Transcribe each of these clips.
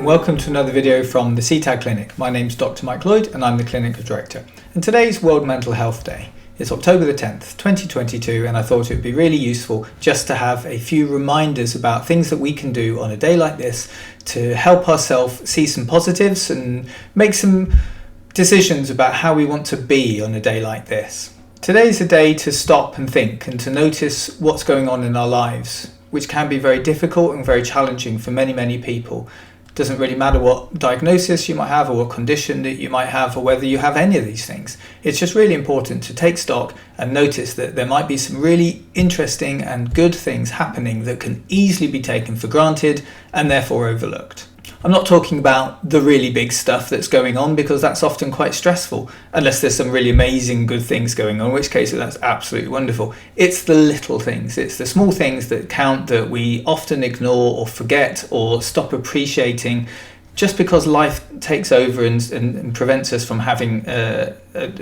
welcome to another video from the CTAD Clinic. My name's Dr. Mike Lloyd and I'm the Clinical Director. And today's World Mental Health Day. It's October the 10th, 2022, and I thought it would be really useful just to have a few reminders about things that we can do on a day like this to help ourselves see some positives and make some decisions about how we want to be on a day like this. Today's a day to stop and think and to notice what's going on in our lives, which can be very difficult and very challenging for many people. It doesn't really matter what diagnosis you might have or what condition that you might have or whether you have any of these things. It's just really important to take stock and notice that there might be some really interesting and good things happening that can easily be taken for granted and therefore overlooked. I'm not talking about the really big stuff that's going on because that's often quite stressful, unless there's some really amazing good things going on, in which case that's absolutely wonderful. It's the little things, it's the small things that count that we often ignore or forget or stop appreciating just because life takes over and prevents us from having a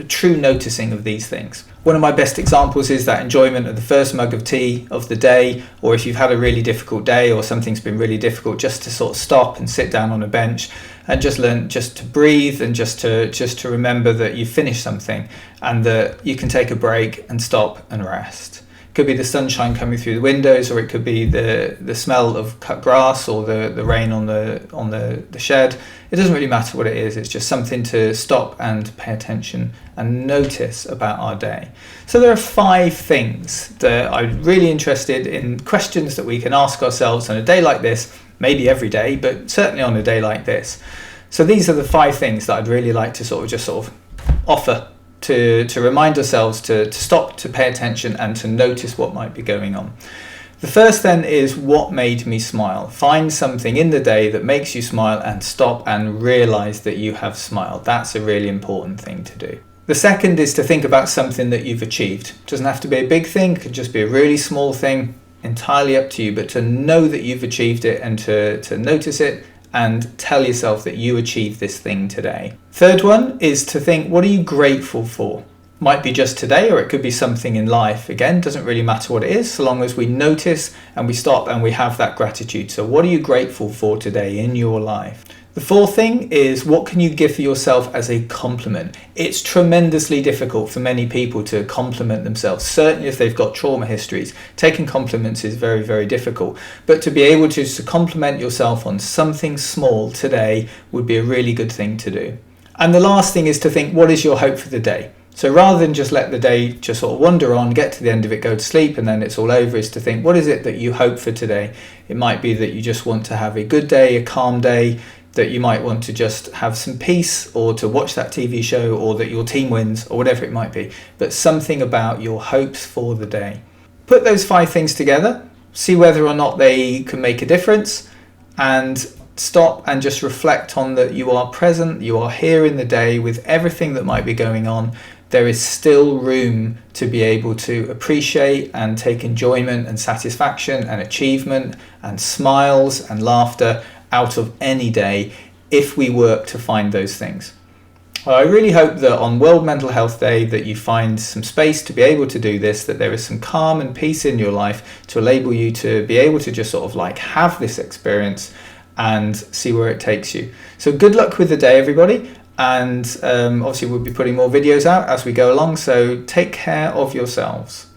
true noticing of these things. One of my best examples is that enjoyment of the first mug of tea of the day, or if you've had a really difficult day or something's been really difficult, just to sort of stop and sit down on a bench and just learn just to breathe and just to remember that you've finished something and that you can take a break and stop and rest. It could be the sunshine coming through the windows, or it could be the smell of cut grass or the rain on the shed. It doesn't really matter what it is, it's just something to stop and pay attention and notice about our day. So there are 5 things that I'm really interested in, questions that we can ask ourselves on a day like this, maybe every day, but certainly on a day like this. So these are the 5 things that I'd really like to sort of offer to remind ourselves to stop, to pay attention and to notice what might be going on. The first then is what made me smile. Find something in the day that makes you smile and stop and realize that you have smiled. That's a really important thing to do. The second is to think about something that you've achieved. It doesn't have to be a big thing, it could just be a really small thing, entirely up to you, but to know that you've achieved it and to notice it and tell yourself that you achieved this thing today. Third one is to think, what are you grateful for? Might be just today, or it could be something in life. Again, doesn't really matter what it is, so long as we notice and we stop and we have that gratitude. So what are you grateful for today in your life? The fourth thing is, what can you give for yourself as a compliment? It's tremendously difficult for many people to compliment themselves. Certainly if they've got trauma histories, taking compliments is very difficult. But to be able to compliment yourself on something small today would be a really good thing to do. And the last thing is to think, what is your hope for the day? So rather than just let the day just sort of wander on, get to the end of it, go to sleep, and then it's all over, is to think, what is it that you hope for today? It might be that you just want to have a good day, a calm day, that you might want to just have some peace, or to watch that TV show, or that your team wins, or whatever it might be. But something about your hopes for the day. Put those 5 things together, see whether or not they can make a difference, and stop and just reflect on that you are present, you are here in the day with everything that might be going on. There is still room to be able to appreciate and take enjoyment and satisfaction and achievement and smiles and laughter out of any day if we work to find those things. Well, I really hope that on World Mental Health Day that you find some space to be able to do this, that there is some calm and peace in your life to enable you to be able to just sort of like have this experience and see where it takes you. So good luck with the day, everybody. And obviously we'll be putting more videos out as we go along, so take care of yourselves.